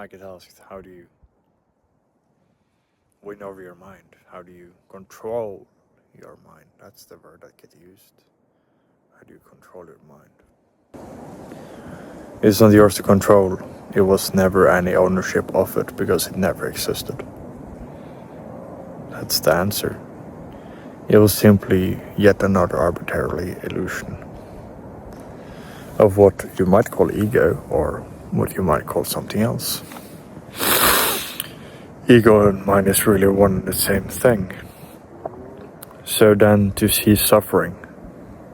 I get asked, how do you win over your mind? How do you control your mind? That's the word that gets used. How do you control your mind? It's not yours to control. It was never any ownership of it because it never existed. That's the answer. It was simply yet another arbitrary illusion of what you might call ego or what you might call something else. Ego and mind is really one and the same thing. So then to see suffering,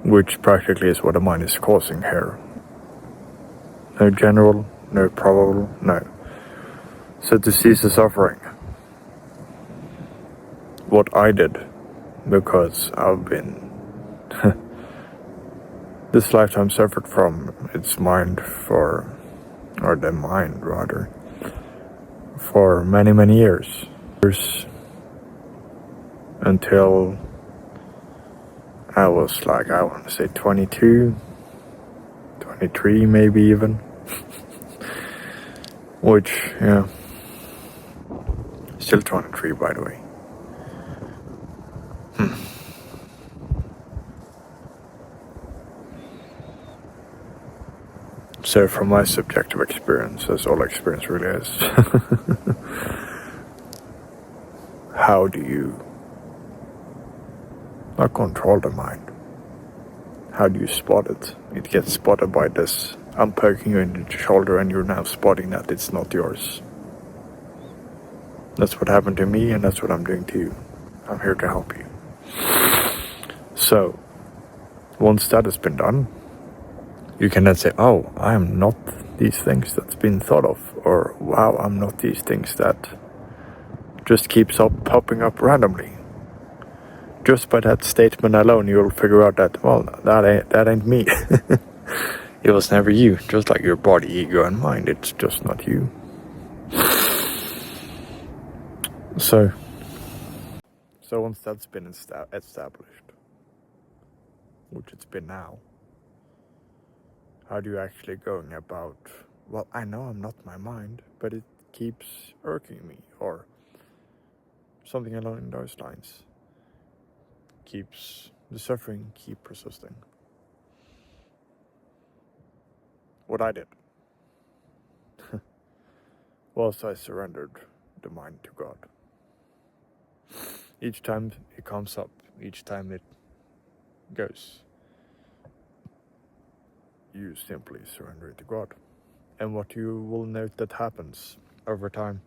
which practically is what the mind is causing here. No general, no probable, no. So to cease the suffering, what I did, because I've been this lifetime suffered from its mind or the mind rather, for many, many years. Until I was like, I want to say 22, 23 maybe even. Which, yeah, still 23 by the way. So from my subjective experience, as all experience really is, how do you not control the mind? How do you spot it? It gets spotted by this. I'm poking you in the shoulder and you're now spotting that it's not yours. That's what happened to me and that's what I'm doing to you. I'm here to help you. So, once that has been done, you can then say, oh, I am not these things that's been thought of. Or, wow, I'm not these things that just keeps up popping up randomly. Just by that statement alone, you'll figure out that, well, that ain't me. It was never you. Just like your body, ego, and mind, it's just not you. So once that's been established, which it's been now, how do you actually going about, well, I know I'm not my mind, but it keeps irking me, or something along those lines. Keeps the suffering keep persisting. What I did was I surrendered the mind to God. Each time it comes up, each time it goes, you simply surrender it to God. And what you will note that happens over time,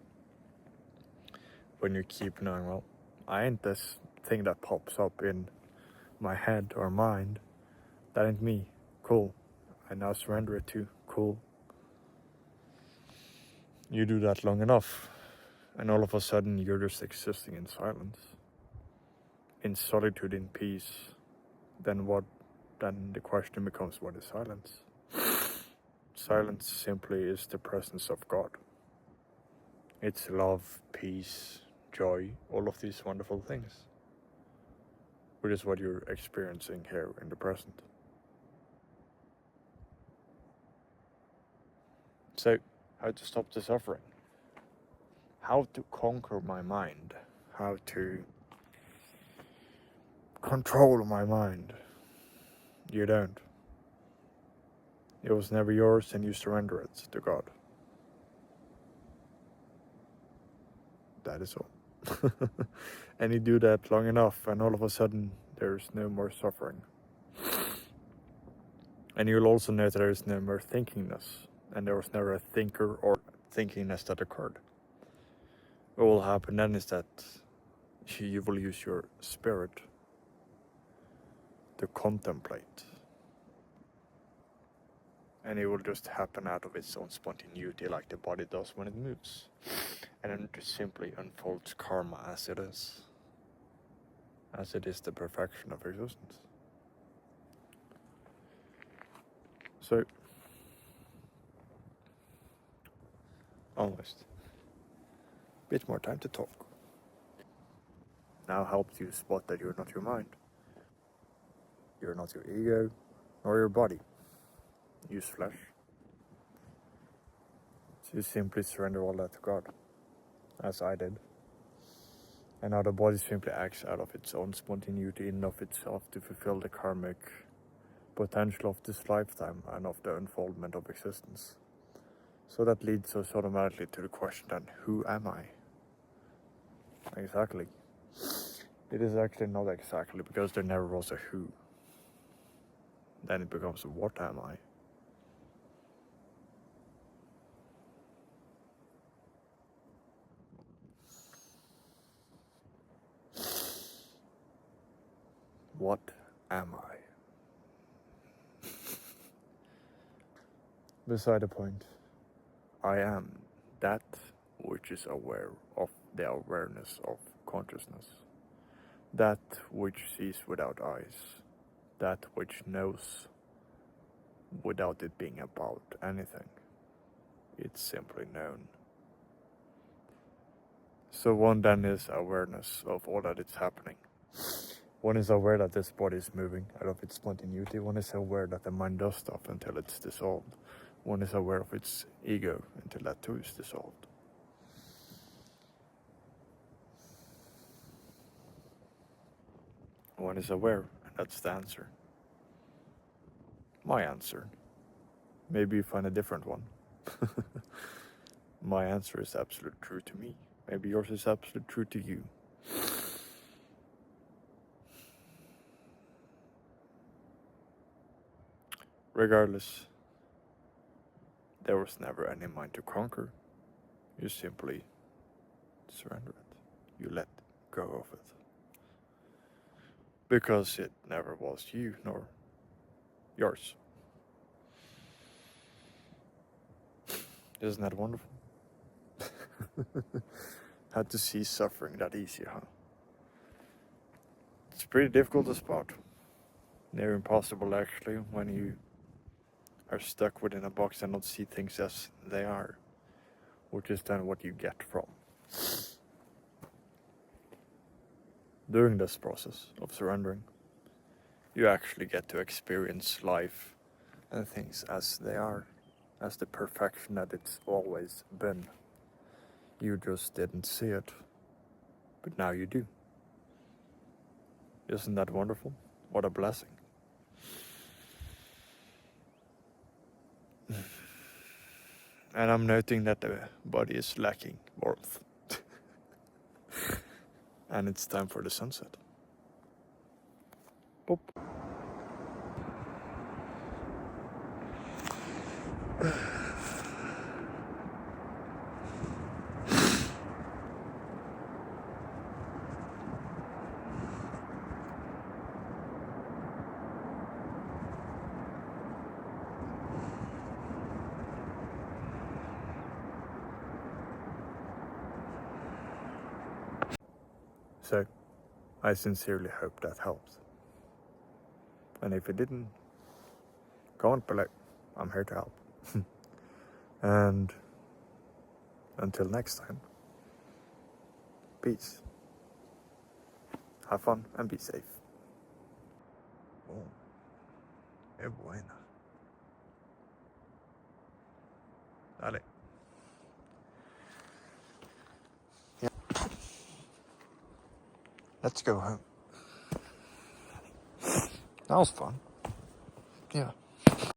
when you keep knowing, well, I ain't this thing that pops up in my head or mind, that ain't me, cool, I now surrender it to, cool. You do that long enough, and all of a sudden you're just existing in silence, in solitude, in peace. Then the question becomes, what is silence? Silence simply is the presence of God. It's love, peace, joy, all of these wonderful things, which is what you're experiencing here in the present. So, how to stop the suffering? How to conquer my mind? How to control my mind? You don't. It was never yours and you surrender it to God. That is all. And you do that long enough and all of a sudden there's no more suffering. And you'll also know that there is no more thinkingness, and there was never a thinker or thinkingness that occurred. What will happen then is that you will use your spirit to contemplate. And it will just happen out of its own spontaneity like the body does when it moves. And then it just simply unfolds karma as it is. As it is the perfection of existence. So, almost. Bit more time to talk. Now helps you spot that you're not your mind. You're not your ego, nor your body. Use flesh. So you simply surrender all that to God, as I did. And now the body simply acts out of its own spontaneity in and of itself to fulfill the karmic potential of this lifetime and of the unfoldment of existence. So that leads us automatically to the question then, who am I? Exactly. It is actually not exactly, because there never was a who. Then it becomes, what am I? What am I? Beside the point, I am that which is aware of the awareness of consciousness. That which sees without eyes. That which knows without it being about anything. It's simply known. So one then is awareness of all that is happening. One is aware that this body is moving out of its spontaneity. One is aware that the mind does stuff until it's dissolved. One is aware of its ego until that too is dissolved. One is aware, and that's the answer. My answer. Maybe you find a different one. My answer is absolute true to me. Maybe yours is absolute true to you. Regardless, there was never any mind to conquer. You simply surrender it. You let go of it. Because it never was you, nor yours. Isn't that wonderful? Had to see suffering that easy, huh? It's pretty difficult to spot. Near impossible, actually, when you are stuck within a box and not see things as they are, which is then what you get from. During this process of surrendering, you actually get to experience life and things as they are, as the perfection that it's always been. You just didn't see it, but now you do. Isn't that wonderful? What a blessing. And I'm noting that the body is lacking warmth. And it's time for the sunset. Boop. So, I sincerely hope that helps. And if it didn't, comment below. I'm here to help. And until next time, peace. Have fun and be safe. Oh, es buena. Dale. Yeah. Let's go home. That was fun. Yeah.